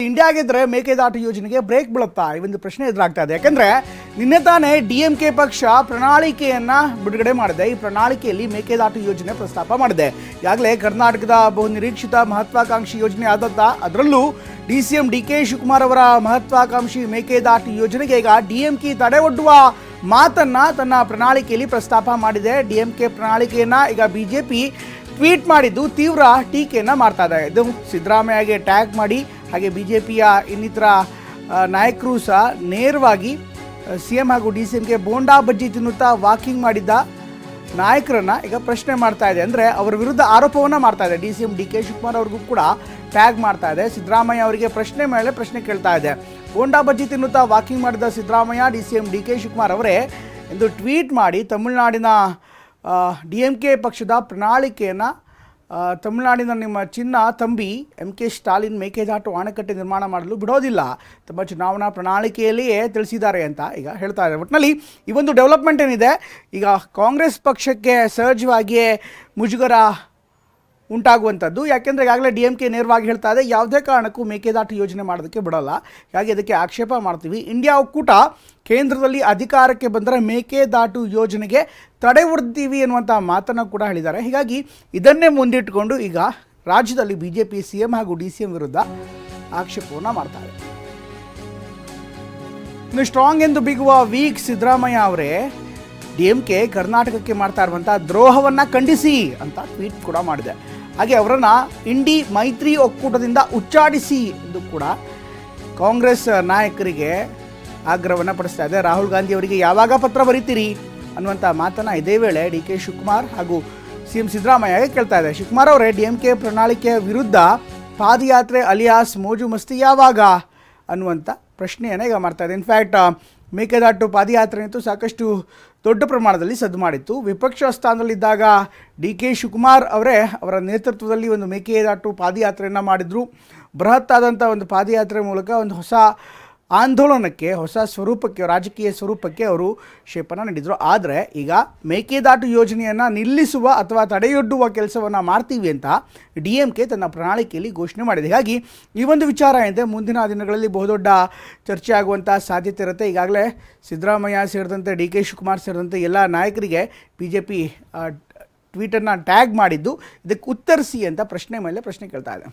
India ಗೆದ್ರೆ ಮೇಕೆದಾಟು ಯೋಜನೆಗೆ break ಬೀಳುತ್ತಾ ಈ ಒಂದು ಪ್ರಶ್ನೆ ಎದುರಾಗ್ತಾ ಇದೆ. ಯಾಕಂದ್ರೆ ನಿನ್ನೆ ತಾನೇ ಡಿಎಂಕೆ ಪಕ್ಷ ಪ್ರಣಾಳಿಕೆಯನ್ನ ಬಿಡುಗಡೆ ಮಾಡಿದೆ. ಈ ಪ್ರಣಾಳಿಕೆಯಲ್ಲಿ ಮೇಕೆದಾಟು ಯೋಜನೆ ಪ್ರಸ್ತಾಪ ಮಾಡಿದೆ. ಈಗಾಗಲೇ ಕರ್ನಾಟಕದ ಬಹು ನಿರೀಕ್ಷಿತ ಮಹತ್ವಾಕಾಂಕ್ಷಿ ಯೋಜನೆ ಆದದ್ದ, ಅದರಲ್ಲೂ ಡಿಸಿಎಂ ಡಿಕೆ ಶಿವಕುಮಾರ್ ಅವರ ಮಹತ್ವಾಕಾಂಕ್ಷಿ ಮೇಕೆದಾಟು ಯೋಜನೆಗೆ ಈಗ ಡಿಎಂಕೆ ತಡೆ ಒಡ್ಡುವ ಮಾತನ್ನ ತನ್ನ ಪ್ರಣಾಳಿಕೆಯಲ್ಲಿ ಪ್ರಸ್ತಾಪ ಮಾಡಿದೆ. ಡಿಎಂಕೆ ಪ್ರಣಾಳಿಕೆಯನ್ನ ಈಗ ಬಿಜೆಪಿ ಟ್ವೀಟ್ ಮಾಡಿದ್ದು ತೀವ್ರ ಟೀಕೆಯನ್ನು ಮಾಡ್ತಾ ಇದೆ. ಇದು ಸಿದ್ದರಾಮಯ್ಯಗೆ ಟ್ಯಾಗ್ ಮಾಡಿ, ಹಾಗೆ ಬಿಜೆಪಿಯ ಇನ್ನಿತರ ನಾಯಕರು ಸಹ ನೇರವಾಗಿ ಸಿಎಂ ಹಾಗೂ ಡಿಸಿಎಂಗೆ ಬೋಂಡಾ ಬಜ್ಜಿ ತಿನ್ನುತ್ತಾ ವಾಕಿಂಗ್ ಮಾಡಿದ್ದ ನಾಯಕರನ್ನ ಈಗ ಪ್ರಶ್ನೆ ಮಾಡ್ತಾ ಇದೆ. ಅಂದರೆ ಅವರ ವಿರುದ್ಧ ಆರೋಪವನ್ನು ಮಾಡ್ತಾ ಇದೆ. ಡಿಸಿಎಂ ಡಿಕೆ ಶಿವಕುಮಾರ್ ಅವ್ರಿಗೂ ಕೂಡ ಟ್ಯಾಗ್ ಮಾಡ್ತಾ ಇದೆ. ಸಿದ್ದರಾಮಯ್ಯ ಅವರಿಗೆ ಪ್ರಶ್ನೆ ಮೇಲೆ ಪ್ರಶ್ನೆ ಕೇಳ್ತಾ ಇದೆ. ಬೋಂಡಾ ಬಜ್ಜಿ ತಿನ್ನುತ್ತಾ ವಾಕಿಂಗ್ ಮಾಡಿದ ಸಿದ್ದರಾಮಯ್ಯ ಡಿಸಿಎಂ ಡಿಕೆ ಶಿವಕುಮಾರ್ ಅವರೇ ಎಂದು ಟ್ವೀಟ್ ಮಾಡಿ ತಮಿಳುನಾಡಿನ ಡಿಎಂಕೆ ಪಕ್ಷದ ಪ್ರಣಾಳಿಕೆಯನ್ನು ತಮಿಳುನಾಡಿನ ನಿಮ್ಮ ಚಿನ್ನ ತಂಬಿ MK ಸ್ಟಾಲಿನ್ ಮೇಕೆದಾಟು ಅಣೆಕಟ್ಟೆ ನಿರ್ಮಾಣ ಮಾಡಲು ಬಿಡೋದಿಲ್ಲ, ತಮ್ಮ ಚುನಾವಣಾ ಪ್ರಣಾಳಿಕೆಯಲ್ಲಿಯೇ ತಿಳಿಸಿದ್ದಾರೆ ಅಂತ ಈಗ ಹೇಳ್ತಾ ಇದ್ದಾರೆ. ಒಟ್ಟಿನಲ್ಲಿ ಈ ಒಂದು ಡೆವಲಪ್ಮೆಂಟ್ ಏನಿದೆ, ಈಗ ಕಾಂಗ್ರೆಸ್ ಪಕ್ಷಕ್ಕೆ ಸಹಜವಾಗಿಯೇ ಮುಜುಗರ ಉಂಟಾಗುವಂಥದ್ದು. ಯಾಕೆಂದರೆ ಈಗಾಗಲೇ ಡಿಎಂಕೆ ನೇರವಾಗಿ ಹೇಳ್ತಾ ಇದೆ, ಯಾವುದೇ ಕಾರಣಕ್ಕೂ ಮೇಕೆದಾಟು ಯೋಜನೆ ಮಾಡೋದಕ್ಕೆ ಬಿಡೋಲ್ಲ, ಹಾಗೆ ಅದಕ್ಕೆ ಆಕ್ಷೇಪ ಮಾಡ್ತೀವಿ. ಇಂಡಿಯಾ ಒಕ್ಕೂಟ ಕೇಂದ್ರದಲ್ಲಿ ಅಧಿಕಾರಕ್ಕೆ ಬಂದರೆ ಮೇಕೆದಾಟು ಯೋಜನೆಗೆ ತಡೆ ಒಡ್ತೀವಿ ಎನ್ನುವಂಥ ಮಾತನ್ನು ಕೂಡ ಹೇಳಿದ್ದಾರೆ. ಹೀಗಾಗಿ ಇದನ್ನೇ ಮುಂದಿಟ್ಟುಕೊಂಡು ಈಗ ರಾಜ್ಯದಲ್ಲಿ ಬಿಜೆಪಿ ಸಿಎಂ ಹಾಗೂ DCM ವಿರುದ್ಧ ಆಕ್ಷೇಪವನ್ನು ಮಾಡ್ತಾರೆ. ಇನ್ನು ಸ್ಟ್ರಾಂಗ್ ಎಂದು ಬಿಗುವ ವೀಕ್ ಸಿದ್ದರಾಮಯ್ಯ ಅವರೇ ಡಿಎಂಕೆ ಕರ್ನಾಟಕಕ್ಕೆ ಮಾಡ್ತಾ ಇರುವಂಥ ದ್ರೋಹವನ್ನು ಖಂಡಿಸಿ ಅಂತ ಟ್ವೀಟ್ ಕೂಡ ಮಾಡಿದೆ. ಹಾಗೆ ಅವರನ್ನು ಇಂಡಿ ಮೈತ್ರಿ ಒಕ್ಕೂಟದಿಂದ ಉಚ್ಚಾಟಿಸಿ ಎಂದು ಕೂಡ ಕಾಂಗ್ರೆಸ್ ನಾಯಕರಿಗೆ ಆಗ್ರಹವನ್ನು ಪಡಿಸ್ತಾ ಇದೆ. ರಾಹುಲ್ ಗಾಂಧಿ ಅವರಿಗೆ ಯಾವಾಗ ಪತ್ರ ಬರೀತೀರಿ ಅನ್ನುವಂಥ ಮಾತನ್ನು ಇದೇ ವೇಳೆ DK ಶಿವಕುಮಾರ್ ಹಾಗೂ CM ಸಿದ್ದರಾಮಯ್ಯಗೆ ಕೇಳ್ತಾ ಇದೆ. ಶಿವಕುಮಾರ್ ಅವರೇ ಡಿಎಂಕೆ ಪ್ರಣಾಳಿಕೆಯ ವಿರುದ್ಧ ಪಾದಯಾತ್ರೆ ಅಲಿಯಾಸ್ ಮೋಜು ಮಸ್ತಿ ಯಾವಾಗ ಅನ್ನುವಂಥ ಪ್ರಶ್ನೆಯನ್ನು ಈಗ ಮಾಡ್ತಾ ಇದೆ. ಇನ್ಫ್ಯಾಕ್ಟ್ ಮೇಕೆದಾಟು ಪಾದಯಾತ್ರೆ ಅಂತೂ ಸಾಕಷ್ಟು ದೊಡ್ಡ ಪ್ರಮಾಣದಲ್ಲಿ ಸದ್ದು ಮಾಡಿತ್ತು. ವಿಪಕ್ಷ ಸ್ಥಾನದಲ್ಲಿದ್ದಾಗ DK ಶಿವಕುಮಾರ್ ಅವರೇ ಅವರ ನೇತೃತ್ವದಲ್ಲಿ ಒಂದು ಮೇಕೆದಾಟು ಪಾದಯಾತ್ರೆಯನ್ನು ಮಾಡಿದರು. ಬೃಹತ್ ಆದಂಥ ಒಂದು ಪಾದಯಾತ್ರೆ ಮೂಲಕ ಒಂದು ಹೊಸ ಆಂದೋಲನಕ್ಕೆ, ಹೊಸ ಸ್ವರೂಪಕ್ಕೆ, ರಾಜಕೀಯ ಸ್ವರೂಪಕ್ಕೆ ಅವರು ಶೇಪನ್ನು ನೀಡಿದರು. ಆದರೆ ಈಗ ಮೇಕೆದಾಟು ಯೋಜನೆಯನ್ನು ನಿಲ್ಲಿಸುವ ಅಥವಾ ತಡೆಯೊಡ್ಡುವ ಕೆಲಸವನ್ನು ಮಾಡ್ತೀವಿ ಅಂತ ಡಿಎಂಕೆ ತನ್ನ ಪ್ರಣಾಳಿಕೆಯಲ್ಲಿ ಘೋಷಣೆ ಮಾಡಿದೆ. ಹೀಗಾಗಿ ಈ ಒಂದು ವಿಚಾರ ಏನಿದೆ ಮುಂದಿನ ದಿನಗಳಲ್ಲಿ ಬಹುದೊಡ್ಡ ಚರ್ಚೆ ಆಗುವಂಥ ಸಾಧ್ಯತೆ ಇರುತ್ತೆ. ಈಗಾಗಲೇ ಸಿದ್ದರಾಮಯ್ಯ ಸೇರಿದಂತೆ DK ಶಿವಕುಮಾರ್ ಸೇರಿದಂತೆ ಎಲ್ಲ ನಾಯಕರಿಗೆ ಬಿಜೆಪಿ ಟ್ವೀಟನ್ನು ಟ್ಯಾಗ್ ಮಾಡಿದ್ದು, ಇದಕ್ಕೆ ಉತ್ತರಿಸಿ ಅಂತ ಪ್ರಶ್ನೆ ಮೇಲೆ ಪ್ರಶ್ನೆ ಕೇಳ್ತಾ ಇದೆ.